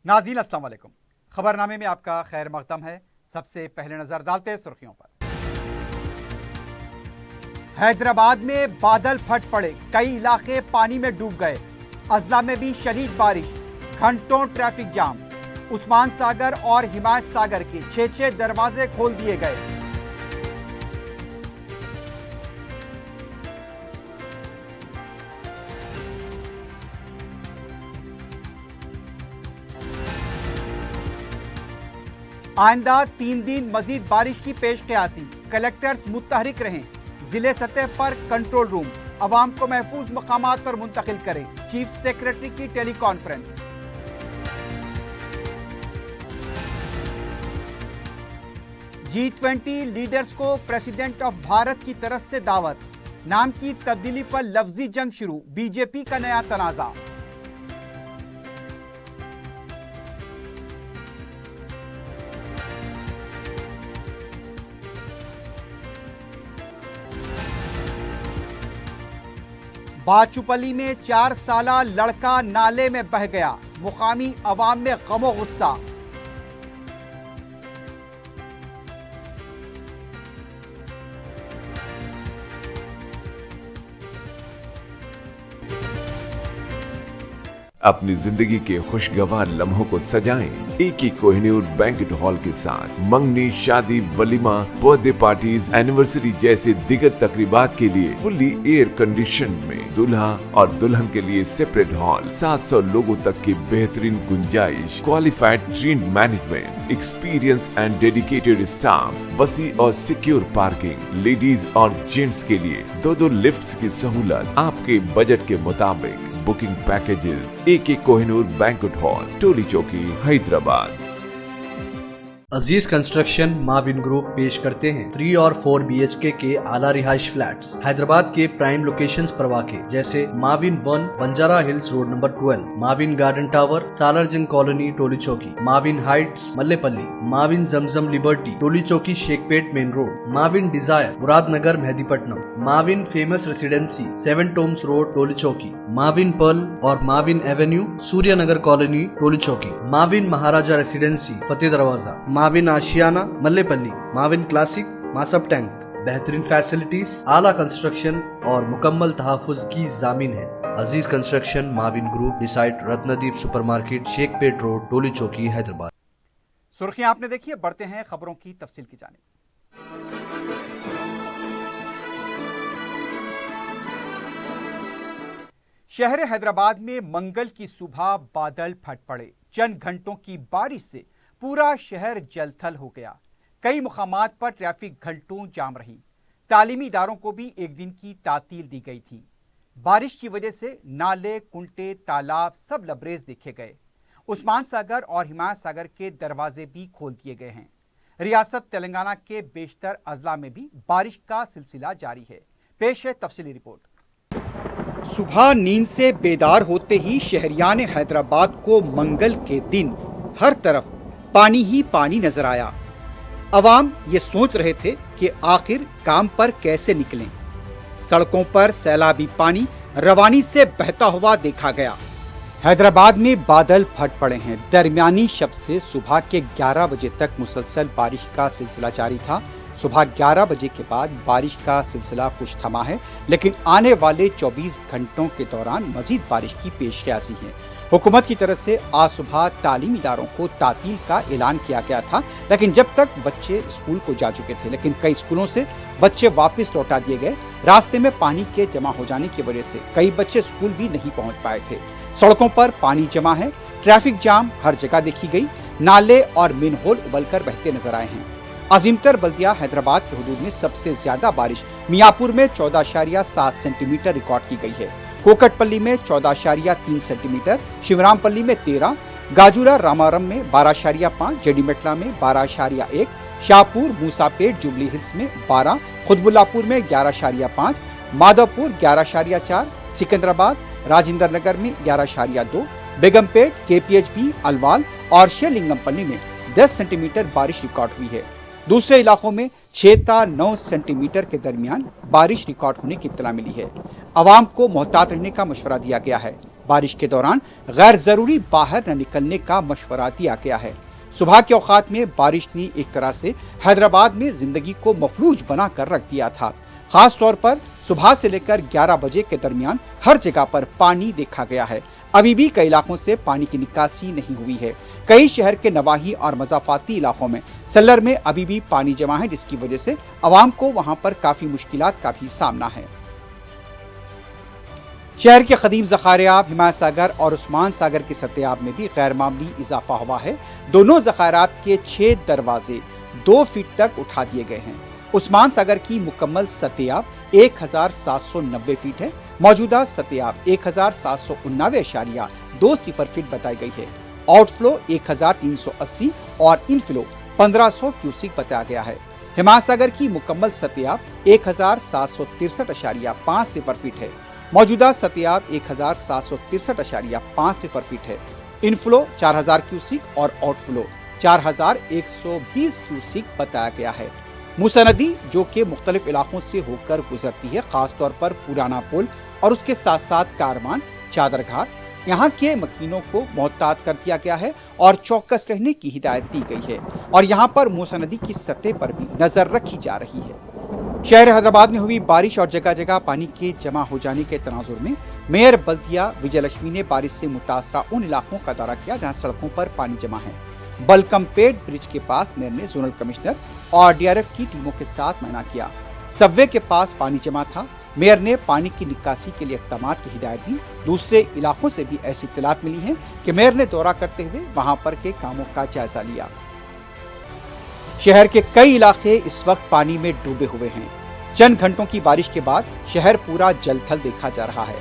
नाज़रीन अस्सलाम वालेकुम। खबरनामे में आपका खैर मक़दम है। सबसे पहले नजर डालते हैं सुर्खियों पर। हैदराबाद में बादल फट पड़े, कई इलाके पानी में डूब गए। अजला में भी शदीद बारिश, घंटों ट्रैफिक जाम। उस्मान सागर और हिमायत सागर के 6 दरवाजे खोल दिए गए। आइंदा 3 दिन मजीद बारिश की पेश क़यासी, कलेक्टर्स मुतहरिक रहें। जिले सतह पर कंट्रोल रूम, अवाम को महफूज मकामात पर मुंतकिल करें। चीफ सेक्रेटरी की टेली कॉन्फ्रेंस। G20 लीडर्स को प्रेसिडेंट ऑफ भारत की तरफ से दावत। नाम की तब्दीली पर लफ्जी जंग शुरू, बीजेपी का नया तनाज़ा। बाचुपली में 4 साला लड़का नाले में बह गया, मुकामी अवाम में गमो गुस्सा। अपनी जिंदगी के खुशगवार लम्हों को सजाएं एक कोहिनूर बैंक्वेट हॉल के साथ। मंगनी, शादी, वलीमा, बर्थडे पार्टीज, एनिवर्सरी जैसे दिगर तकरीबात के लिए फुल्ली एयर कंडीशन में दूल्हा और दुल्हन के लिए सेपरेट हॉल, 700 लोगों तक की बेहतरीन गुंजाइश, qualified trained management, experience and dedicated staff, वसी और सिक्योर पार्किंग, लेडीज और जेंट्स के लिए 2 लिफ्ट्स की सहूलत, आपके बजट के मुताबिक बुकिंग पैकेजेस। एक Kohinoor banquet hall, Toli Chowki, Hyderabad. Aziz Construction Mavin Group पेश करते हैं 3 और 4 BHK के आला रिहाइश फ्लैट्स हैदराबाद के प्राइम लोकेशंस पर वाक़े, जैसे Mavin 1 Banjara Hills road number 12, Mavin Garden Tower Salarjung Colony Toli Chowki, Mavin Heights Mallepally, Mavin Zamzam Liberty Toli Chowki Shaikpet Main Road, Mavin Desire Muradnagar Mehdipatnam, Mavin Famous Residency 7 Tombs Road Toli Chowki, Mavin Pearl और Mavin Avenue Suryanagar Colony Toli Chowki, Mavin Maharaja Residency Fateh Darwaza, Mavin Ashiana Mallepally, Mavin Classic Masab Tank. बेहतरीन facilities, आला construction और मुकम्मल तहफ़्फ़ुज़ की जामिन है। Aziz Construction Mavin Group, beside Ratnadeep supermarket, Shaikpet road, Toli Chowki, Hyderabad. सुर्खियां आपने देखी है, बढ़ते हैं खबरों की तफसील की जानिब। शहर हैदराबाद में मंगल की सुबह बादल फट पड़े। चंद घंटों की बारिश से पूरा शहर जलथल हो गया। कई मुकामात पर ट्रैफिक घंटों जाम रही। तालीमी इदारों को भी एक दिन की तातील दी गई थी। बारिश की वजह से नाले, कुंटे, तालाब सब लबरेज देखे गए। उस्मान सागर और हिमायत सागर के दरवाजे भी खोल दिए गए हैं। रियासत तेलंगाना के बेशतर अजला में भी बारिश का सिलसिला जारी है। पेश है तफसीली रिपोर्ट। सुबह नींद से बेदार होते ही शहरियान हैदराबाद को मंगल के दिन हर तरफ पानी ही पानी नजर आया। अवाम ये सोच रहे थे कि आखिर काम पर कैसे निकलें। सड़कों पर सैलाबी पानी रवानी से बहता हुआ देखा गया। हैदराबाद में बादल फट पड़े हैं। दरमियानी शब से सुबह के 11 बजे तक मुसलसल बारिश का सिलसिला जारी था। सुबह 11 बजे के बाद बारिश का सिलसिला कुछ थमा है, लेकिन आने वाले 24 घंटों के दौरान मजीद बारिश की पेशकशी है। हुकूमत की तरफ से आज सुबह तालीमी इदारों को तातील का ऐलान किया गया था, लेकिन जब तक बच्चे स्कूल को जा चुके थे, लेकिन कई स्कूलों से बच्चे वापस लौटा दिए गए। रास्ते में पानी के जमा हो जाने की वजह से कई बच्चे स्कूल भी नहीं पहुंच पाए थे। सड़कों पर पानी जमा है। ट्रैफिक जाम हर जगह देखी गई। नाले और मेनहोल उबलकर बहते नजर आए हैं। अजीमतर बल्दिया हैदराबाद के हुदूद में सबसे ज्यादा बारिश मियापुर में 14.7 सेंटीमीटर रिकॉर्ड की गई है। कोकटपल्ली में 14.3 सेंटीमीटर, शिवरामपल्ली में 13, गाजुरा रामारम में 12.5, जेडीमेटला में 12.1, शाहपुर, मूसापेट, जुबली हिल्स में 12, खुदबुल्लापुर में 11.5, माधवपुर 11.4, सिकंदराबाद, राजेंद्र नगर में 11.2, बेगमपेट, केपीएचबी, अलवाल और शेरलिंगमपल्ली में 10 सेंटीमीटर बारिश रिकॉर्ड हुई है। दूसरे इलाकों में 6 से 9 सेंटीमीटर के दरमियान बारिश रिकॉर्ड होने की इत्तला मिली है। अवाम को मोहतात रहने का मशवरा दिया गया है। बारिश के दौरान गैर जरूरी बाहर न निकलने का मशवरा दिया गया है। सुबह के औकात में बारिश ने एक तरह से हैदराबाद में जिंदगी को मफलूज बना कर रख दिया था। खास तौर पर सुबह से लेकर 11 बजे के दरमियान हर जगह पर पानी देखा गया है। अभी भी कई इलाकों से पानी की निकासी नहीं हुई है। कई शहर के नवाही और मजाफाती इलाकों में सल्लर में अभी भी पानी जमा है, जिसकी वजह से आवाम को वहां पर काफी मुश्किलात का भी सामना है। शहर के कदीम ज़खायराब हिमायत सागर और उस्मान सागर के सत्याब में भी गैर मामूली इजाफा हुआ है। दोनों ज़खायराब के 6 दरवाजे 2 फीट तक उठा दिए गए हैं। उस्मान सागर की मुकम्मल सतयाब 1790 फीट है। मौजूदा सतयाब 1789.20 फीट बताई गई है। आउटफ्लो 1380 और इनफ्लो 1500 क्यूसिक बताया गया है। हिमायत सागर की मुकम्मल सतयाब 1763.50 फीट है। मौजूदा सतयाब 1763.50 फीट है। इनफ्लो 4000 क्यूसिक और आउटफ्लो 4120 क्यूसिक बताया गया है। मूसा नदी जो कि मुख्तलिफ इलाकों से होकर गुजरती है, खासतौर पर पुराना पुल और उसके साथ साथ कारवान चादर घाट, यहाँ के मकीनों को मोहतात कर दिया गया है और चौकस रहने की हिदायत दी गई है और यहाँ पर मूसा नदी की सतह पर भी नजर रखी जा रही है। शहर हैदराबाद में हुई बारिश और जगह जगह पानी के जमा हो जाने के तनाजुर में मेयर बल्दिया विजयलक्ष्मी ने बारिश से मुतासरा उन इलाकों का दौरा किया जहाँ सड़कों पर पानी जमा है। बलकमपेट ब्रिज के पास मेयर ने जोनल कमिश्नर और डीआरएफ की टीमों के साथ मुआयना किया। सबवे के पास पानी जमा था। मेयर ने पानी की निकासी के लिए इक़दामात की हिदायत दी। दूसरे इलाकों से भी ऐसी इत्तलात मिली हैं कि मेयर ने दौरा करते हुए वहां पर के कामों का जायजा लिया। शहर के कई इलाके इस वक्त पानी में डूबे हुए हैं। चंद घंटों की बारिश के बाद शहर पूरा जलथल देखा जा रहा है।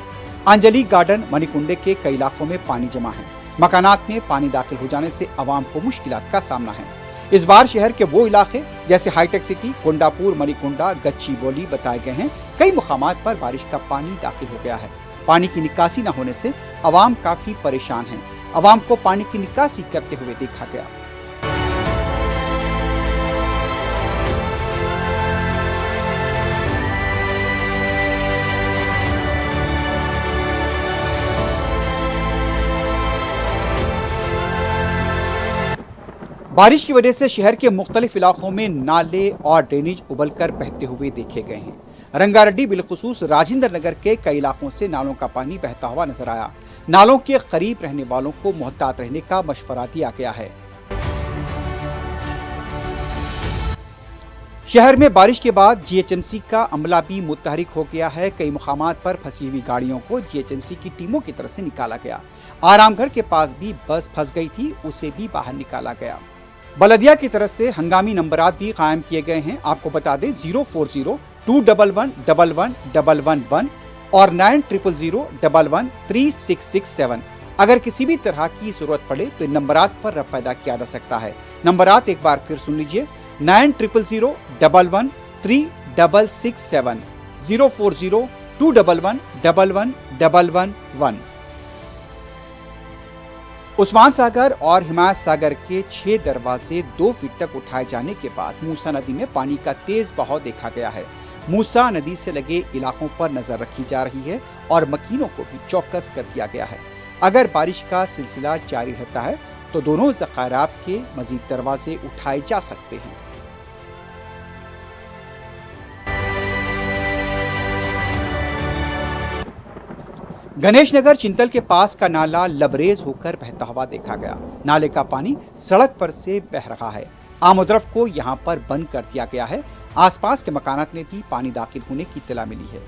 अंजलि गार्डन मणिकुंडे के कई इलाकों में पानी जमा है। मकानात में पानी दाखिल हो जाने से आवाम को मुश्किलात का सामना है। इस बार शहर के वो इलाके जैसे हाईटेक सिटी, कोंडापुर, मणिकुंडा, गच्ची बोली बताए गए हैं। कई मुकामात पर बारिश का पानी दाखिल हो गया है। पानी की निकासी न होने से आवाम काफी परेशान है। आवाम को पानी की निकासी करते हुए देखा गया। बारिश की वजह से शहर के मुख्तलिफ इलाकों में नाले और ड्रेनेज उबलकर बहते हुए देखे गए हैं। रंगारेड्डी बिलखुसूस राजेंद्र नगर के कई इलाकों से नालों का पानी बहता हुआ नजर आया। नालों के करीब रहने वालों को मोहतात रहने का मशवरा दिया गया है। शहर में बारिश के बाद जीएचएमसी का अमला भी मुतहरिक हो गया है। कई मुकामात पर फंसी हुई गाड़ियों को जीएचएमसी की टीमों की तरफ से निकाला गया। आरामघर के पास भी बस फंस गई थी, उसे भी बाहर निकाला गया। बलदिया की तरफ से हंगामी नंबरात भी कायम किए गए हैं। आपको बता दें 040-211-11-111 और 9000-11-3667। अगर किसी भी तरह की जरूरत पड़े तो इन नंबरात पर रब्ता पैदा किया जा सकता है। नंबरात एक बार फिर सुन लीजिए 9000-11-3667, 040-211-11-111। उस्मान सागर और हिमायत सागर के 6 दरवाजे 2 फीट तक उठाए जाने के बाद मूसा नदी में पानी का तेज बहाव देखा गया है। मूसा नदी से लगे इलाकों पर नजर रखी जा रही है और मकीनों को भी चौकस कर दिया गया है। अगर बारिश का सिलसिला जारी रहता है तो दोनों ज़खायराब के मजीद दरवाजे उठाए जा सकते हैं। गणेश नगर चिंतल के पास का नाला लबरेज होकर बहता हुआ देखा गया। नाले का पानी सड़क पर से बह रहा है। आमदरफ को यहां पर बंद कर दिया गया है। आसपास के मकानात में भी पानी दाखिल होने की इत्तला मिली है।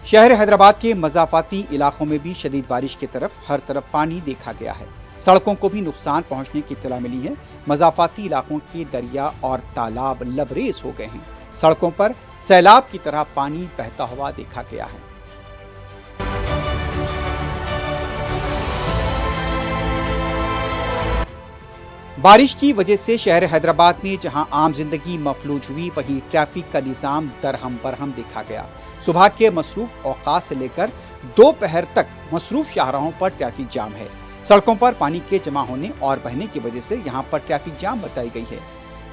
शहर हैदराबाद के मजाफाती इलाकों में भी शदीद बारिश की हर तरफ पानी देखा गया है। सड़कों को भी नुकसान पहुंचने की इत्तला मिली है। मजाफाती इलाकों के दरिया और तालाब लबरेज हो गए हैं। सड़कों पर सैलाब की तरह पानी बहता हुआ देखा गया है। बारिश की वजह से शहर हैदराबाद में जहां आम जिंदगी मफलूज हुई, वहीं ट्रैफिक का निजाम दरहम बरहम देखा गया। सुबह के मसरूफ औकात से लेकर दोपहर तक मसरूफ शाहराहों पर ट्रैफिक जाम है। सड़कों पर पानी के जमा होने और बहने की वजह से यहां पर ट्रैफिक जाम बताई गई है।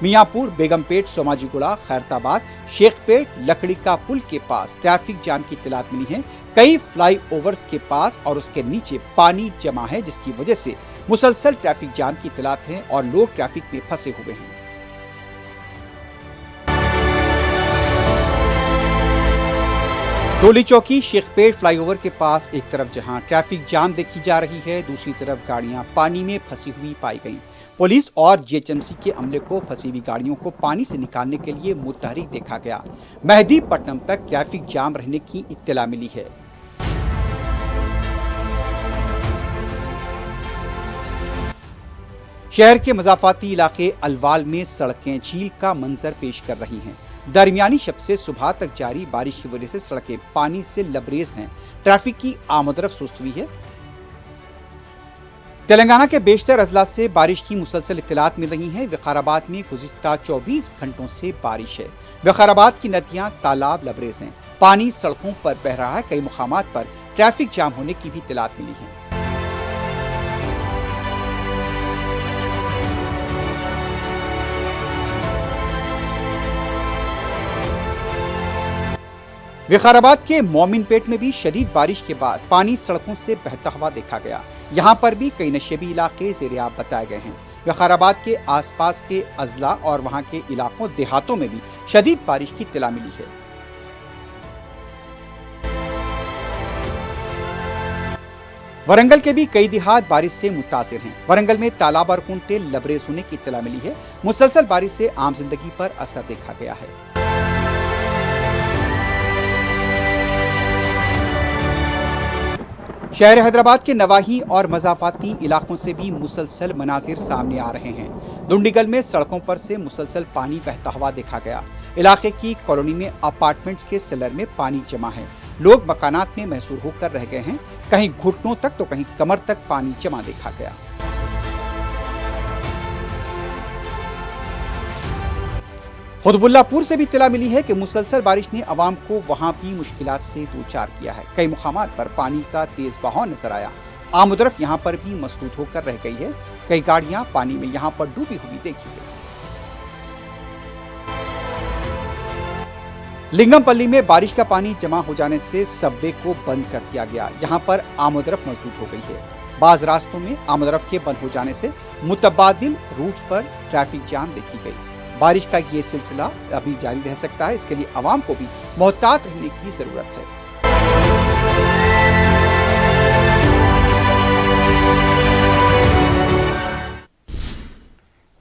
मियाँपुर, बेगमपेट, सोमाजीगुड़ा, खैरताबाद, शेखपेट, लकड़ी का पुल के पास ट्रैफिक जाम की इत्तलात मिली है। कई फ्लाई ओवर्स के पास और उसके नीचे पानी जमा है, जिसकी वजह से मुसलसल ट्रैफिक जाम की इत्तलात हैं और लोग ट्रैफिक में फंसे हुए हैं। टोली चौकी शेखपेट फ्लाईओवर के पास एक तरफ जहां ट्रैफिक जाम देखी जा रही है, दूसरी तरफ गाड़ियां पानी में फंसी हुई पाई गईं। पुलिस और जीएचएमसी के अमले को फंसी हुई गाड़ियों को पानी से निकालने के लिए मुतहरिक देखा गया। मेहदीपट्टनम तक ट्रैफिक जाम रहने की इत्तला मिली है। शहर के मजाफाती इलाके अलवाल में सड़कें झील का मंजर पेश कर रही हैं। दरमियानी शब से सुबह तक जारी बारिश की वजह से सड़कें पानी से लबरेज हैं। ट्रैफिक की आमदरफ सुस्त हुई है। तेलंगाना के बेशतर अजला से बारिश की मुसलसल इत्तलात मिल रही हैं। विकाराबाद में गुज़िश्ता 24 घंटों से बारिश है। विकाराबाद की नदियां तालाब लबरेज हैं। पानी सड़कों पर बह रहा है। कई मुकामात पर ट्रैफिक जाम होने की भी इत्तलात मिली है। विकाराबाद के मोमिनपेट में भी शदीद बारिश के बाद पानी सड़कों से बहता हुआ देखा गया। यहाँ पर भी कई नशेबी इलाके ज़ेर-ए-आब बताए गए हैं। विकाराबाद के आसपास के अजला और वहाँ के इलाकों देहातों में भी शदीद बारिश की इत्तला मिली है। वरंगल के भी कई देहात बारिश से मुतासिर हैं। वरंगल में तालाब और कुंटे लबरेज होने की इत्तला मिली है। मुसलसल बारिश से आम जिंदगी पर असर देखा गया है। शहर हैदराबाद के नवाही और मजाफाती इलाकों से भी मुसलसल मनाजिर सामने आ रहे हैं। दुंडीगल में सड़कों पर से मुसलसल पानी बहता हुआ देखा गया। इलाके की कॉलोनी में अपार्टमेंट्स के सेलर में पानी जमा है। लोग मकानात में महसूर होकर रह गए हैं। कहीं घुटनों तक तो कहीं कमर तक पानी जमा देखा गया। खुतबुल्लापुर से भी इत्तला मिली है कि मुसलसल बारिश ने अवाम को वहां भी मुश्किलात से दो चार किया है। कई मुकामात पर पानी का तेज बहाव नजर आया। आमदरफ यहां पर भी मसरूद होकर रह गई है। कई गाड़ियां पानी में यहां पर डूबी हुई देखी गई। लिंगमपल्ली में बारिश का पानी जमा हो जाने से सबवे को बंद कर दिया गया। यहां पर आमदरफ मजबूत हो गई है। बाज रास्तों में आमदरफ के बंद हो जाने से मुतबादिल रूट पर ट्रैफिक जाम देखी गई। बारिश का ये सिलसिला अभी जारी रह सकता है। इसके लिए आवाम को भी मोहतात रहने की जरूरत है।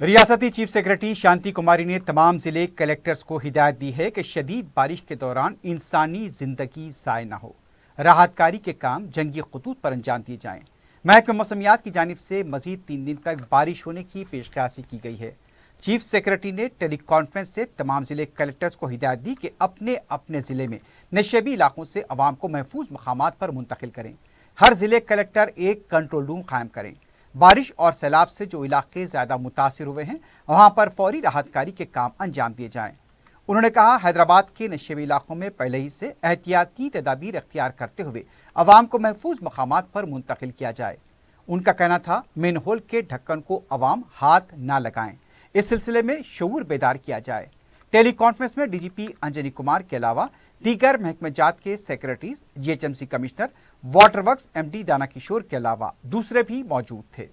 रियासती चीफ सेक्रेटरी शांति कुमारी ने तमाम जिले कलेक्टर्स को हिदायत दी है कि शदीद बारिश के दौरान इंसानी जिंदगी ज़ाय न हो। राहतकारी के काम जंगी खतूत पर अंजाम दिए जाएं। महकमा मौसमियात की जानिब से मजीद 3 दिन तक बारिश होने की पेशकशी की गई है। चीफ सेक्रेटरी ने टेली कॉन्फ्रेंस से तमाम जिले कलेक्टर्स को हिदायत दी कि अपने अपने ज़िले में नशेबी इलाकों से अवाम को महफूज मकामात पर मुंतकिल करें। हर ज़िले कलेक्टर एक कंट्रोल रूम कायम करें। बारिश और सैलाब से जो इलाके ज़्यादा मुतासिर हुए हैं वहाँ पर फौरी राहतकारी के काम अंजाम दिए जाएँ। उन्होंने कहा, हैदराबाद के नशेबी इलाकों में पहले ही से एहतियाती तदाबीर अख्तियार करते हुए अवाम को महफूज मकामात पर मुंतकिल किया जाए। उनका कहना था, मेनहोल के ढक्कन को अवाम हाथ ना लगाएं। इस सिलसिले में शऊर बेदार किया जाए। टेली कॉन्फ्रेंस में डीजीपी अंजनी कुमार के अलावा दीगर महकमे जात के secretaries, GHMC commissioner, water works MD दाना किशोर के अलावा दूसरे भी मौजूद थे।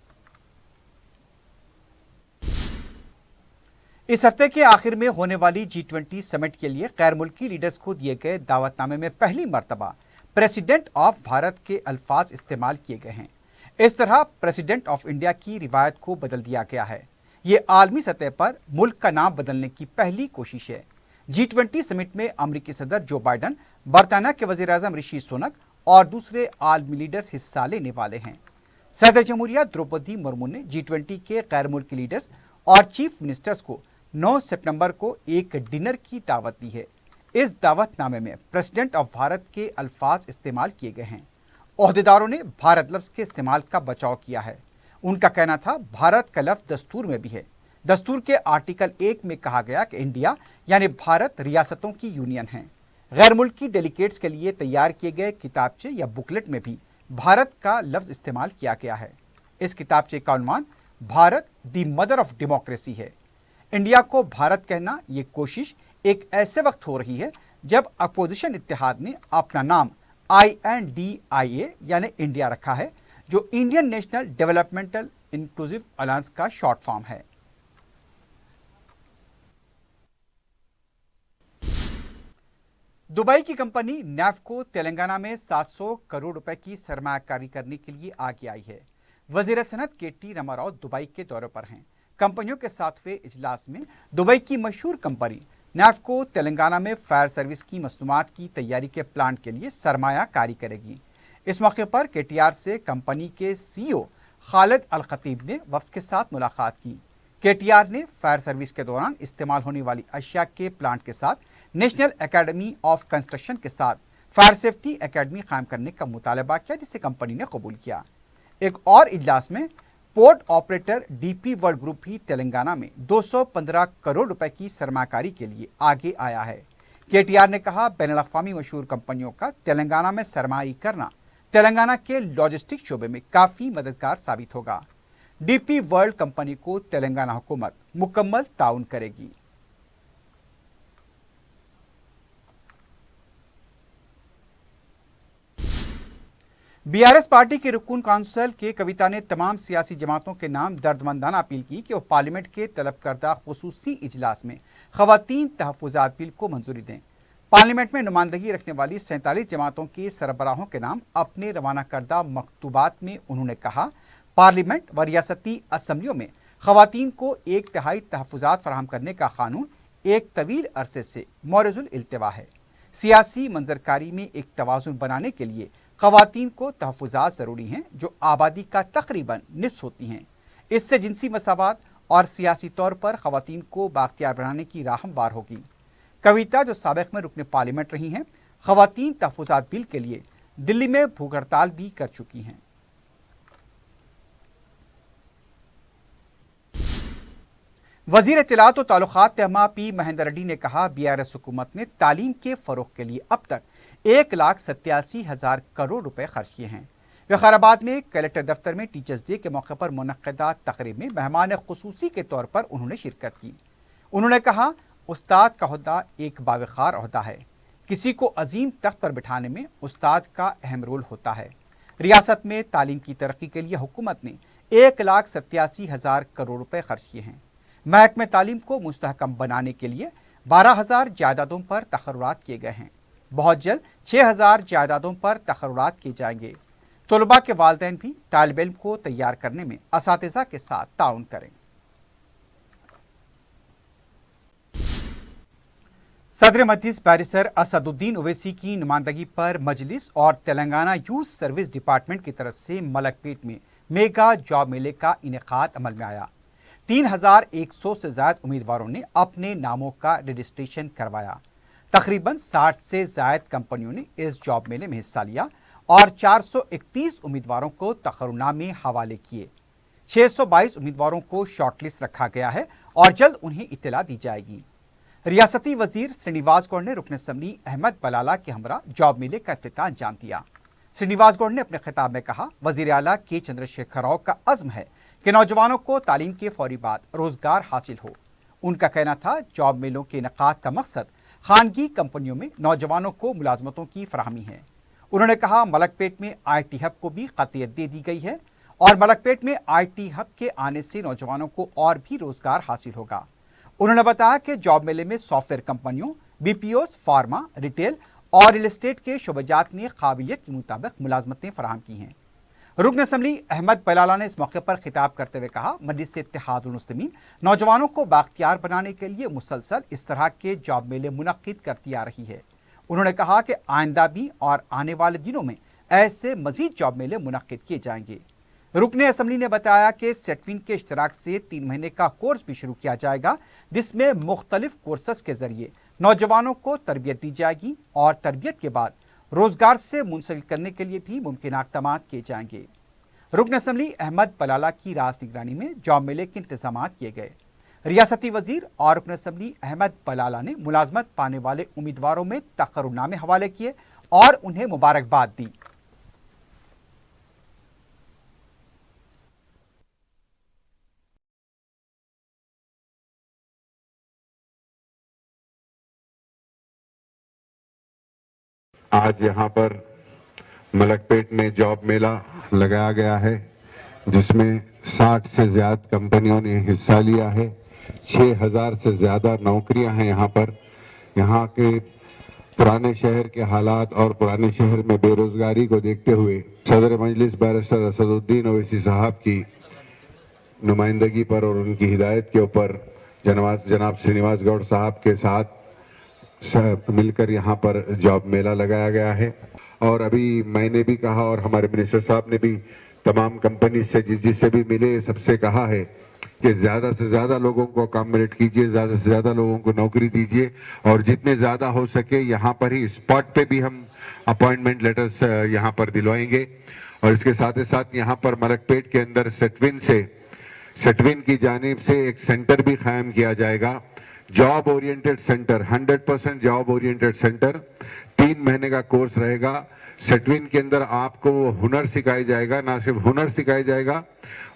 इस हफ्ते के आखिर में होने वाली G20 समिट के लिए गैर मुल्की लीडर्स को दिए गए दावतनामे में पहली मर्तबा प्रेसिडेंट ऑफ भारत के अल्फाज इस्तेमाल किए गए हैं। इस तरह प्रेसिडेंट ऑफ इंडिया की रिवायत को बदल दिया गया है। ये आलमी सतह पर मुल्क का नाम बदलने की पहली कोशिश है। G20 समिट में अमरीकी सदर जो बाइडन, बरतानिया के वज़ीर आज़म ऋषि सुनक और दूसरे आलमी लीडर्स हिस्सा लेने वाले हैं। सदर जमहूरिया द्रौपदी मुर्मू ने G20 के गैर मुल्की लीडर्स और चीफ मिनिस्टर्स को 9 सितंबर को एक डिनर की दावत दी है। इस दावतनामे में प्रेसिडेंट ऑफ भारत के अल्फाज इस्तेमाल किए गए हैं। ओहदेदारों ने भारत लफ्ज़ के इस्तेमाल का बचाव किया है। उनका कहना था, भारत का लफ्ज़ दस्तूर में भी है। दस्तूर के आर्टिकल 1 में कहा गया कि इंडिया यानी भारत रियासतों की यूनियन है। गैर मुल्की डेलीगेट्स के लिए तैयार किए गए किताबचे या बुकलेट में भी भारत का लफ्ज़ इस्तेमाल किया गया है। इस किताबचे का उन्वान Bharat the mother of democracy है। इंडिया को भारत कहना ये कोशिश एक ऐसे वक्त हो रही है जब अपोजिशन इत्तेहाद ने अपना नाम INDIA यानी इंडिया रखा है, जो Indian national developmental inclusive alliance का शॉर्ट फॉर्म है। दुबई की कंपनी नैफ्को तेलंगाना में 700 करोड़ रुपए की सरमायाकारी करने के लिए आगे आई है। वजीर सनत KT रामाराव दुबई के दौरे पर हैं। कंपनियों के 7वें इजलास में दुबई की मशहूर कंपनी नैफ्को तेलंगाना में फायर सर्विस की मसनूआत की तैयारी के प्लांट के लिए सरमायाकारी करेगी। इस मौके पर KTR से कंपनी के CEO खालिद अल खतीब ने वफ्द के साथ मुलाकात की। KTR ने फायर सर्विस के दौरान इस्तेमाल होने वाली अशिया के प्लांट के साथ नेशनल एकेडमी ऑफ कंस्ट्रक्शन के साथ फायर सेफ्टी एकेडमी कायम करने का मुतालबा किया, जिसे कंपनी ने कबूल किया। एक और इजलास में port operator DP world group भी तेलंगाना में 215 करोड़ रुपए की सरमायाकारी के लिए आगे आया है। KTR ने कहा, बैनुल-अक़वामी मशहूर कंपनियों का तेलंगाना में सरमाई करना तेलंगाना के लॉजिस्टिक शोबे में काफी मददगार साबित होगा। DP वर्ल्ड कंपनी को तेलंगाना हुकूमत मुकम्मल ताउन करेगी। BRS पार्टी के रुकन काउंसिल के कविता ने तमाम सियासी जमातों के नाम दर्दमंदाना अपील की कि वो पार्लियामेंट के तलब करदा खुसूसी इजलास में खवातीन तहफ़्फ़ुज़ात बिल को मंजूरी दें। पार्लियामेंट में नुमाइंदगी रखने वाली 47 जमातों के सरबराहों के नाम अपने रवाना करदा मकतूबात में उन्होंने कहा, पार्लियामेंट व रियासती असम्बलियों में खवातीन को 1/3 तहफ़्फ़ुज़ात फराहम करने का कानून एक तवील अरसे से मौरज़ुल इल्तिवा है। सियासी मंजरकारी में एक तवाज़ुन बनाने के लिए खवातीन को तहफ़्फ़ुज़ात ज़रूरी हैं, जो आबादी का तकरीबन निस्फ़ होती हैं। इससे जिनसी मसावात और सियासी तौर पर खवातीन को बाख्तियार बनाने की राह हमवार होगी। कविता, जो साबिक़ में रुकने पार्लियामेंट रही हैं, खवातीन तहफ़्फ़ुज़ात बिल के लिए दिल्ली में भूख हड़ताल भी कर चुकी हैं। वज़ीर इत्तलात व ताल्लुक़ात तहमा P महेंदर रेड्डी ने कहा, BRS हुकूमत ने तालीम के फ़रोग़ के लिए अब तक 1,87,000 करोड़ रुपए खर्च किए हैं। विकाराबाद में कलेक्टर दफ्तर में टीचर्स डे के मौके पर मुनक़्क़दा तक़रीब में मेहमान ख़ुसूसी के तौर पर उन्होंने शिरकत की। उन्होंने कहा, उस्ताद का ओहदा एक बावक़ार ओहदा है। किसी को अजीम तख्त पर बिठाने में उस्ताद का अहम रोल होता है। रियासत में तालीम की तरक्की के लिए हुकूमत ने 1,87,000 करोड़ रुपए खर्च किए हैं। महकमे तालीम को मुस्तहकम बनाने के लिए 12,000 जायदादों पर तक़र्रुरात किए गए हैं। बहुत जल्द 6,000 जायदादों पर तक़र्रुरात किए जाएंगे। तलबा के वालिदैन भी तालिब इल्म को तैयार करने में असातिज़ा के साथ ताउन करें। सदर मजलिस बैरिस्टर असदुद्दीन ओवैसी की नुमाइंदगी पर मजलिस और तेलंगाना यूथ सर्विस डिपार्टमेंट की तरफ से मलकपेट में मेगा जॉब मेले का इनेकाद अमल में आया। 3,100 से ज़ायद उम्मीदवारों ने अपने नामों का रजिस्ट्रेशन करवाया। तकरीबन 60 से ज़ायद कंपनियों ने इस जॉब मेले में हिस्सा लिया और 431 उम्मीदवारों को तक़र्रुनामे हवाले किए। 622 उम्मीदवारों को शॉर्टलिस्ट रखा गया है और जल्द उन्हें इत्तला दी जाएगी। रियासती वजीर श्रीनिवास गौड़ ने रुकन असम्बली अहमद बलाला के हमरा जॉब मेले का इफ्तिताह अंजाम दिया। श्रीनिवास गौड़ ने अपने खिताब में कहा, वजीर आला के चंद्रशेखर राव का अज़्म है कि नौजवानों को तालीम के फौरी बाद रोजगार हासिल हो। उनका कहना था, जॉब मेलों के इनेकाद का मकसद खानगी कंपनियों में नौजवानों को मुलाजमतों की फराहमी है। उन्होंने कहा, मलकपेट में IT हब को भी क़तियत दे दी गई है और मलकपेट में IT हब के आने से नौजवानों को और भी रोजगार हासिल होगा। उन्होंने बताया कि जॉब मेले में सॉफ्टवेयर कंपनियों, BPOs, फार्मा, रिटेल और रियल एस्टेट के शोबजात ने काबिलियत के मुताबिक मुलाजमतें फराहम की हैं। रुकन असम्बली अहमद बलाला ने इस मौके पर खिताब करते हुए कहा, मजलिस इत्तेहादुल मुस्लिमीन नौजवानों को बाख्तियार बनाने के लिए मुसलसल इस तरह के जॉब मेले मुनक्किद करती आ रही है। उन्होंने कहा कि आइंदा भी और आने वाले दिनों में ऐसे मजीद जॉब मेले मुनक्किद किए जाएंगे। रुकन असम्बली ने बताया कि सेटविन के इश्तराक से 3 महीने का कोर्स भी शुरू किया जाएगा, जिसमें मुख्तलिफ कोर्सेस के जरिए नौजवानों को तरबियत दी जाएगी और तरबियत के बाद रोजगार से मुंसलिक करने के लिए भी मुमकिन इक़दाम किए जाएंगे। रुकन असम्बली अहमद बलाला की राज निगरानी में जॉब मेले के इंतजाम किए गए। रियासती वजीर और रुकन असम्बली अहमद बलाला ने मुलाजमत पाने वाले उम्मीदवारों में तक़र्रुनामे हवाले किए और उन्हें मुबारकबाद दी। आज यहाँ पर मलकपेट में जॉब मेला लगाया गया है, जिसमें 60 से ज्यादा कंपनियों ने हिस्सा लिया है। 6000 से ज्यादा नौकरियां हैं यहाँ पर। यहाँ के पुराने शहर के हालात और पुराने शहर में बेरोजगारी को देखते हुए सदर मजलिस बैरिस्टर असदुद्दीन ओवैसी साहब की नुमाइंदगी पर और उनकी हिदायत के ऊपर जनाब श्रीनिवास गौड़ साहब के साथ मिलकर यहाँ पर जॉब मेला लगाया गया है। और अभी मैंने भी कहा और हमारे मिनिस्टर साहब ने भी तमाम कंपनी से जिससे भी मिले सबसे कहा है कि ज्यादा से ज्यादा लोगों को अकोमोडेट कीजिए, ज्यादा से ज्यादा लोगों को नौकरी दीजिए और जितने ज्यादा हो सके यहाँ पर ही स्पॉट पे भी हम अपॉइंटमेंट लेटर्स यहाँ पर दिलवाएंगे। और इसके साथ ही साथ यहाँ पर मलकपेट के अंदर सेटविन की जानिब से एक सेंटर भी कायम किया जाएगा, job oriented centre, 100% job oriented centre. 3 महीने का कोर्स रहेगा। सेटविन के अंदर आपको हुनर सिखाया जाएगा, ना सिर्फ हुनर सिखाया जाएगा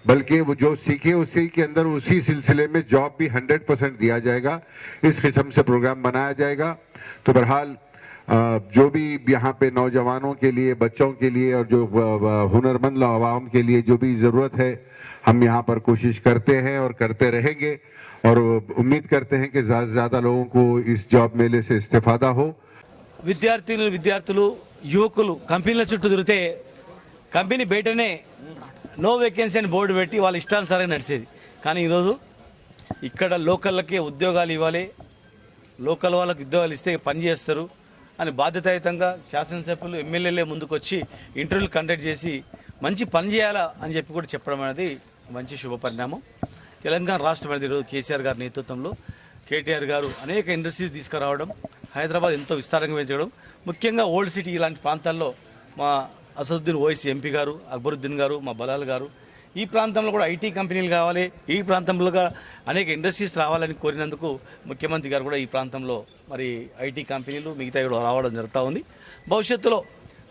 बल्कि वो जो सीखे उसी के अंदर उसी सिलसिले में जॉब भी 100% दिया जाएगा। इस किस्म से प्रोग्राम बनाया जाएगा। तो बहरहाल जो भी यहाँ पे नौजवानों के लिए, बच्चों के लिए और जो हुनरमंद आवाम के लिए जो भी ज़रूरत है, हम यहाँ पर कोशिश करते हैं और करते रहेंगे और उम्मीद करते हैं कि ज़्यादा से ज़्यादा लोगों को इस जॉब मेले से इस्तेफादा हो। విద్యార్థులు యువకులు కంపెనీల చుట్టూ తిరిగితే కంపెనీ బయటనే నో వేకెన్సీ అని బోర్డు పెట్టి వాళ్ళ ఇష్టానుసారంగా నడిచేది. కానీ ఈరోజు ఇక్కడ లోకల్కి ఉద్యోగాలు ఇవ్వాలి, లోకల్ వాళ్ళకి ఉద్యోగాలు ఇస్తే పని చేస్తారు అని బాధ్యతాయుతంగా శాసనసభ్యులు ఎమ్మెల్యేలే ముందుకొచ్చి ఇంటర్వ్యూలు కండక్ట్ చేసి మంచి పని చేయాలా అని చెప్పి కూడా చెప్పడం అనేది మంచి శుభ పరిణామం. తెలంగాణ రాష్ట్రం అనేది ఈరోజు కేసీఆర్ గారి నేతృత్వంలో కేటీఆర్ గారు అనేక ఇండస్ట్రీస్ తీసుకురావడం, హైదరాబాద్ ఎంతో విస్తారంగా పెంచడం, ముఖ్యంగా ఓల్డ్ సిటీ ఇలాంటి ప్రాంతాల్లో మా అసదుద్దీన్ ఓవైసీ ఎంపీ గారు, అక్బరుద్దీన్ గారు, మా బలాల్ గారు ఈ ప్రాంతంలో కూడా ఐటీ కంపెనీలు కావాలి, ఈ ప్రాంతంలో అనేక ఇండస్ట్రీస్ రావాలని కోరినందుకు ముఖ్యమంత్రి గారు కూడా ఈ ప్రాంతంలో మరి ఐటీ కంపెనీలు మిగతా కూడా రావడం జరుగుతూ ఉంది. భవిష్యత్తులో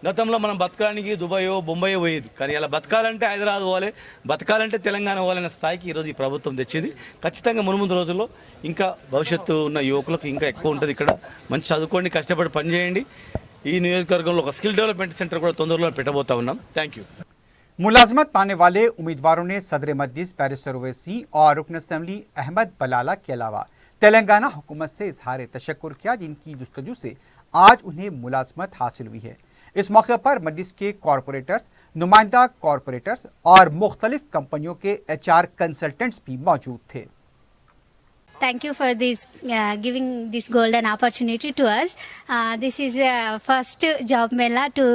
గతంలో మనం బతకడానికి దుబాయో బొంబాయో పోయేది, కానీ ఇలా బతకాలంటే హైదరాబాద్ పోవాలి, బతకాలంటే తెలంగాణ పోవాలనే స్థాయికి ఈరోజు ఈ ప్రభుత్వం తెచ్చింది. ఖచ్చితంగా మునుముందు రోజుల్లో ఇంకా భవిష్యత్తు ఉన్న యువకులకు ఇంకా ఎక్కువ ఉంటుంది. ఇక్కడ మంచి చదువుకోండి, కష్టపడి పనిచేయండి. ఈ నియోజకవర్గంలో ఒక స్కిల్ డెవలప్మెంట్ సెంటర్ కూడా తొందరలో పెట్టబోతా ఉన్నాం. Thank you. मुलाजमत पाने वाले उम्मीदवारों ने सदर मजलिस बैरिस्टर ओवैसी और रुकन असेंबली अहमद बलाला के अलावा तेलंगाना हुकूमत से इजहार तशक्कुर किया, जिनकी जुस्तजू से आज उन्हें मुलाजमत हासिल हुई है। इस मौके पर मजलिस के कॉरपोरेटर्स, नुमाइंदा कॉरपोरेटर्स और मुख्तलिफ कंपनियों के HR कंसल्टेंट्स भी मौजूद थे। Thank you for this giving this golden opportunity to us. This is first job mela to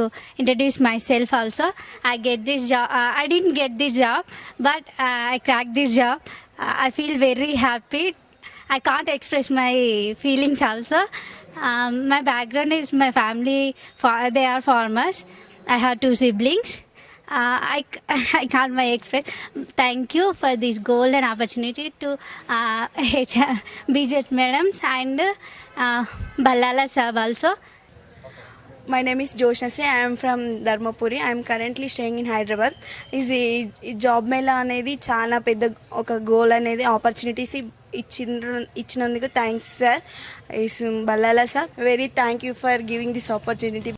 introduce myself also. I get this job. I didn't get this job, but I cracked this job. I feel very happy. I can't express my feelings also. My background is my family. They are farmers. I have 2 siblings. I can't my express. Thank you for this golden opportunity to BJ madams and Ballala Sahab also. My name is Joshnasri. I am from Dharmapuri. I am currently staying in Hyderabad. ఈ job mela అనేది చాలా పెద్ద ఒక goal అనేది opportunities ఇచ్చినందుకు thanks sir. Ballala sir, very thank you for giving this opportunity.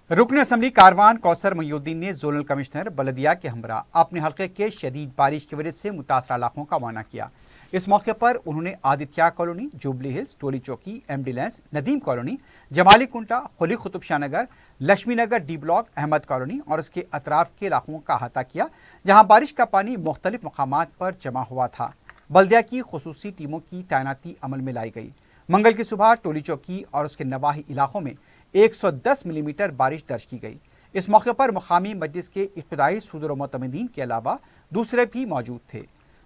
रुकन assembly Karwan Kausar Mohiuddin ने zonal commissioner Baldia के हमरा अपने हल्के के शदीद बारिश की वजह से मुतासरा इलाकों का रवाना किया। इस मौके पर उन्होंने आदित्य कॉलोनी, जुबली हिल्स, टोली चौकी, MD lens, Nadeem colony, Jamali कुंटा, खुली कुतुब शाह नगर, लक्ष्मी नगर D ब्लॉक, अहमद कॉलोनी और उसके अतराफ के इलाकों का अहाता किया, जहाँ बारिश का पानी मुख्तलिफ मकामात पर जमा हुआ था। बल्दिया की खुसूसी टीमों की तैनाती अमल में लाई गई। मंगल की सुबह टोली चौकी और उसके नवाही इलाकों में 110 मिलीमीटर बारिश दर्ज की गई। इस मौके पर मुकामी मजलिस के इब्तिदाई सदर मुतमदीन के अलावा दूसरे भी मौजूद थे।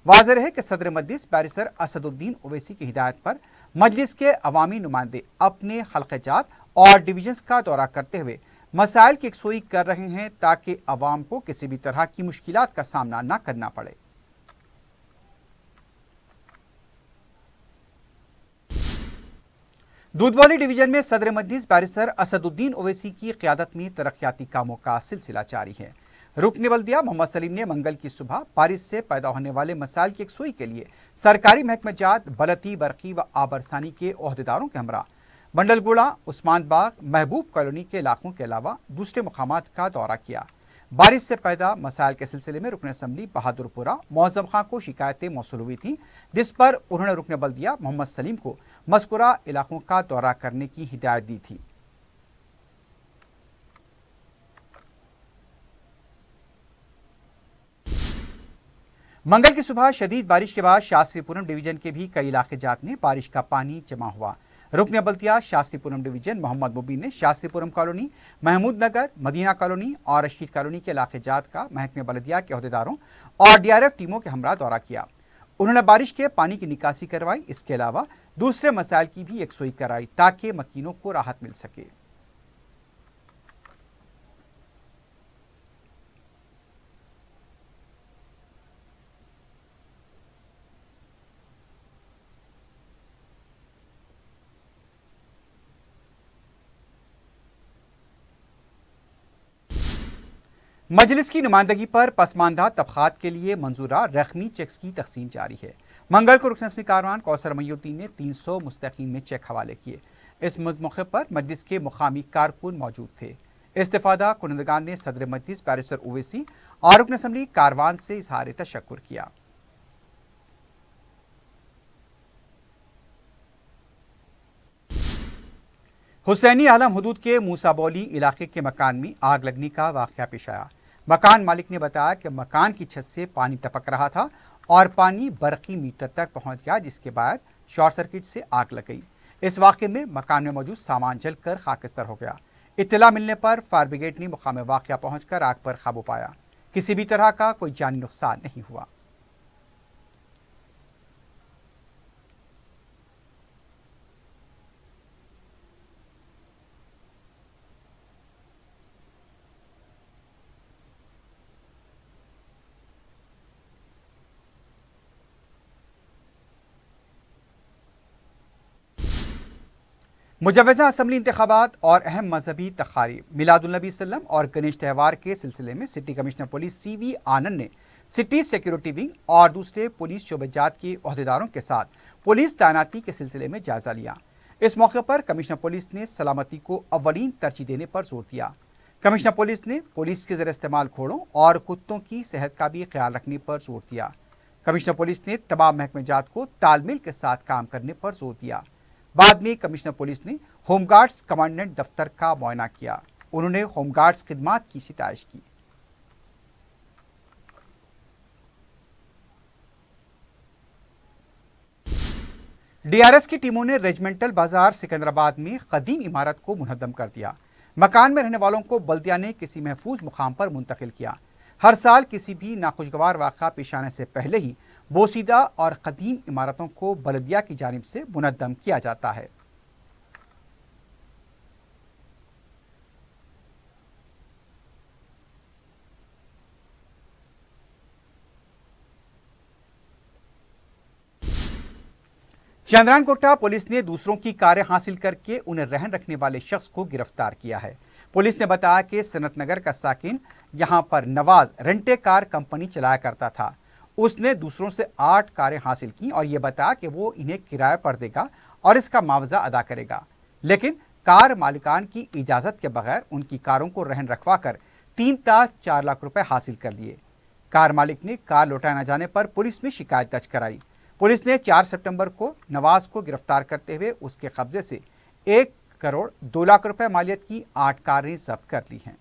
वाज़ेह है कि सदर मजलिस बैरिस्टर असदुद्दीन ओवैसी की हिदायत पर मजलिस के अवामी नुमाइंदे अपने हल्क़ाजात और डिवीजन्स का दौरा करते हुए मसाइल की यकसुई कर रहे हैं, ताकि अवाम को किसी भी तरह की मुश्किलात का सामना न करना पड़े। दूधवाली डिवीजन में सदर मजलिस बैरिस्टर असदुद्दीन ओवैसी की क़यादत में तरक्याती कामों का सिलसिला जारी है। रुकन बल्दिया मोहम्मद सलीम ने मंगल की सुबह बारिश से पैदा होने वाले मसाइल की यकसुई के लिए सरकारी महकमे जात, बलती, बरकी व आबरसानी के ओहदेदारों के हमरा मंडलगुड़ा, उस्मान बाग, महबूब कॉलोनी के इलाकों के अलावा दूसरे मुकामात का दौरा किया। बारिश से पैदा मसाइल के सिलसिले में रुकन असम्बली बहादुरपुरा मौजम खां को शिकायतें मौसूल हुई थी, जिस पर उन्होंने रुकन बल्दिया मोहम्मद सलीम को मज़कूरा इलाकों का दौरा करने की हिदायत दी थी। मंगल की सुबह शदीद बारिश के बाद शास्त्रीपुरम डिवीजन के भी कई इलाके जात में बारिश का पानी जमा हुआ। रुकन बल्दिया शास्त्रीपुरम डिवीजन मोहम्मद मुबीन ने शास्त्रीपुरम कॉलोनी, महमूद नगर, मदीना कॉलोनी और रशीद कॉलोनी के इलाके जात का महकमे बल्दिया के अहदेदारों और DRF टीमों के हमरा दौरा किया। उन्होंने बारिश के पानी की निकासी करवाई। इसके अलावा दूसरे मसाइल की भी यकसुई कराई ताकि मकीनों को राहत मिल सके। मजलिस की नुमाइंदगी पर पसमानदा तबकात के लिए मंजूरा रकमी चेक्स की तकसीम जारी है। मंगल को रुकन असम्बली कारवान कौसर मयूद्दीन ने 300 मुस्तकीन में चेक हवाले किए। इस मौके पर मजलिस के मुकामी कारकुन मौजूद थे। इस्तेफादा कुनंदगान ने सदर मजलिस बैरिस्टर ओवैसी और रुकन असम्बली कारवान से इजहार तशक्कुर किया। हुसैनी आलम हदूद के मूसाबौली इलाके के मकान में आग लगने का वाकया पेश आया। मकान मालिक ने बताया कि मकान की छत से पानी टपक रहा था और पानी बरकी मीटर तक पहुंच गया, जिसके बाद शॉर्ट सर्किट से आग लग गई। इस वाक़े में मकान में मौजूद सामान जलकर खाकिस्तर हो गया। इत्तला मिलने पर फायर ब्रिगेड ने मुकाम वाक़या पहुंचकर आग पर काबू पाया। किसी भी तरह का कोई जानी नुकसान नहीं हुआ। मुजव्वज़ा असम्बली इंतखाबात और अहम मजहबी तकारीब मिलादुल नबी सल्लम और गणेश त्यौहार के सिलसिले में सिटी कमिश्नर पुलिस CV आनंद ने सिटी सिक्योरिटी विंग और दूसरे पुलिस शोबेजात के अहदेदारों के साथ पुलिस तैनाती के सिलसिले में जायजा लिया। इस मौके पर कमिश्नर पुलिस ने सलामती को अव्वलीन तरजीह देने पर जोर दिया। कमिश्नर पुलिस ने पुलिस के ज़रिए इस्तेमाल घोड़ों और कुत्तों की सेहत का भी ख्याल रखने पर जोर दिया। कमिश्नर पुलिस ने तमाम महकमेजात को तालमेल के साथ काम करने पर जोर दिया। बाद में कमिश्नर पुलिस ने होमगार्ड्स कमांडेंट दफ्तर का मुआयना किया। उन्होंने होमगार्ड्स खिदमात की सिताइश की। DRS की टीमों ने रेजिमेंटल बाजार सिकंदराबाद में कदीम इमारत को मुनहदम कर दिया। मकान में रहने वालों को बल्दिया ने किसी महफूज मुकाम पर मुंतकिल किया। हर साल किसी भी नाखुशगवार वाक़ा पेश आने से पहले ही बोसीदा और कदीम इमारतों को बल्दिया की जानिब से मुनद्दम किया जाता है। चंद्रान कोटा पुलिस ने दूसरों की कारें हासिल करके उन्हें रहन रखने वाले शख्स को गिरफ्तार किया है। पुलिस ने बताया कि सनत नगर का साकिन यहां पर नवाज रेंटे कार कंपनी चलाया करता था। उसने दूसरों से 8 कारें हासिल की और यह बताया कि वो इन्हें किराए पर देगा और इसका मुआवजा अदा करेगा, लेकिन कार मालिकान की इजाजत के बगैर उनकी कारों को रहन रखवा कर 3 ta 4 लाख रुपए हासिल कर लिए। कार मालिक ने कार लौटाए न जाने पर पुलिस में शिकायत दर्ज कराई। पुलिस ने 4 सितंबर को नवाज को गिरफ्तार करते हुए उसके कब्जे से 1 करोड़ 2 लाख रुपए मालियत की 8 कारें जब्त कर ली हैं।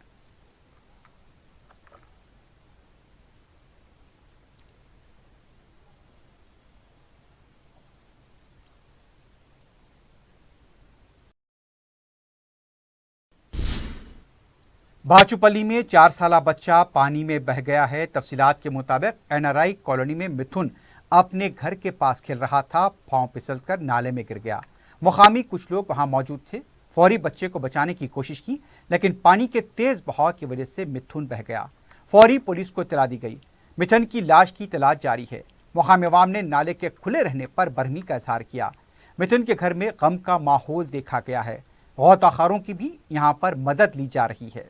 भाचुपल्ली में 4 साला बच्चा पानी में बह गया है। तफसीलात के मुताबिक NRI कॉलोनी में मिथुन अपने घर के पास खेल रहा था। पांव फिसलकर नाले में गिर गया। मुकामी कुछ लोग वहां मौजूद थे। फौरी बच्चे को बचाने की कोशिश की, लेकिन पानी के तेज बहाव की वजह से मिथुन बह गया। फौरी पुलिस को इत्तला दी गई। मिथुन की लाश की तलाश जारी है। मुकामी अवाम ने नाले के खुले रहने पर बरहमी का इजहार किया। मिथुन के घर में गम का माहौल देखा गया है। गौताखारों की भी यहाँ पर मदद ली जा रही है।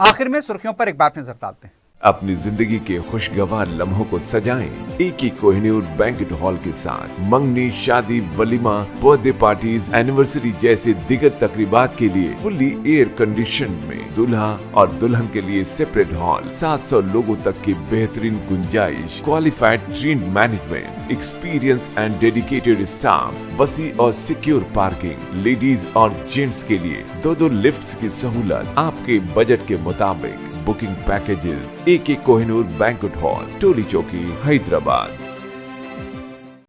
आखिर में सुर्खियों पर एक बार नजर डालते हैं। अपनी जिंदगी के खुशगवार लम्हों को सजाएं एक ही कोहिनूर बैंकेट हॉल के साथ। मंगनी, शादी, वलीमा, बर्थडे पार्टीज, एनिवर्सरी जैसे दिगर तकरीबात के लिए फुल्ली एयर कंडीशन में दूल्हा और दुल्हन के लिए सेपरेट हॉल, 700 लोगों तक की बेहतरीन गुंजाइश, qualified trained management, experience and dedicated staff, वसी और सिक्योर पार्किंग, लेडीज और जेंट्स के लिए 2 लिफ्ट्स की सहूलत आपके बजट के मुताबिक। Booking packages AK Kohinoor banquet hall, Toli Chowki, Hyderabad.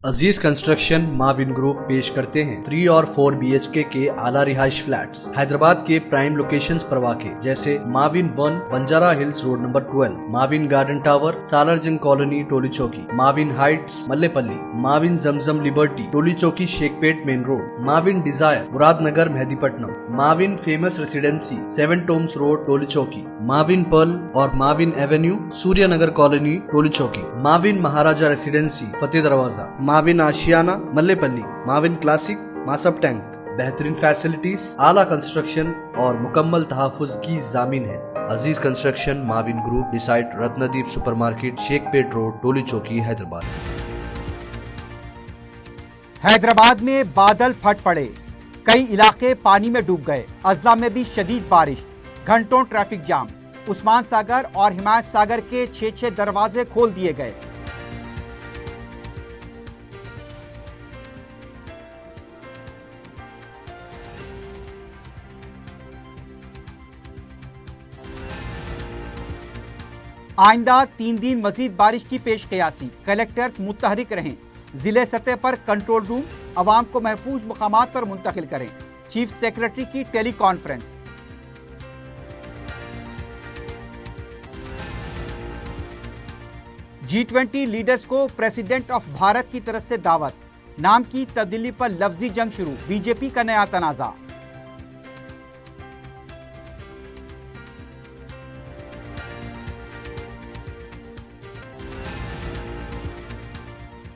Aziz Construction Mavin Group पेश करते हैं 3 और 4 BHK के आला रिहाइश फ्लैट्स हैदराबाद के प्राइम लोकेशंस पर वाक़े जैसे Mavin 1 Banjara Hills road number 12, Mavin Garden Tower Salarjung Colony Toli Chowki, Mavin Heights Mallepally, Mavin Zamzam Liberty Toli Chowki Shaikpet Main Road, Mavin Desire Muradnagar Mehdipatnam, Mavin Famous Residency 7 Tombs Road Toli Chowki, Mavin Pearl और Mavin Avenue Suryanagar Colony Toli Chowki, Mavin Maharaja Residency Fateh Darwaza, Mavin Ashiana Mallepally, Mavin Classic Masab Tank. बेहतरीन facilities, आला construction और मुकम्मल तहफ़्फ़ुज़ की ज़ामीन है। Aziz Construction Mavin Group beside Ratnadeep supermarket Shaikpet road Toli Chowki Hyderabad. Hyderabad में बादल फट पड़े, कई इलाके पानी में डूब गए। अजला में भी शदीद बारिश, घंटों ट्रैफिक जाम। उस्मान सागर और हिमायत सागर के 6 दरवाजे खोल दिए गए। आइंदा 3 दिन मजीद बारिश की पेश कयासी, कलेक्टर्स मुतहरिक रहें। जिले सतह पर कंट्रोल रूम, अवाम को महफूज मुकामात पर मुंतकिल करें। चीफ सेक्रेटरी की टेली कॉन्फ्रेंस। G20 लीडर्स को प्रेसिडेंट ऑफ भारत की तरफ से दावत। नाम की तब्दीली पर लफ्जी जंग शुरू, बीजेपी का नया तनाजा।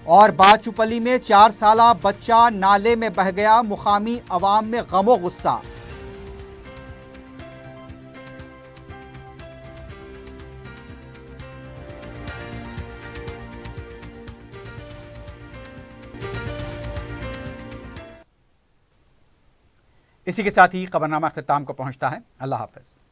और बाचुपली में 4 साला बच्चा नाले में बह गया, मुकामी अवाम में गमो गुस्सा। इसी के साथ ही खबरनामा अख्ताम को पहुंचता है। अल्लाह हाफ़िज़।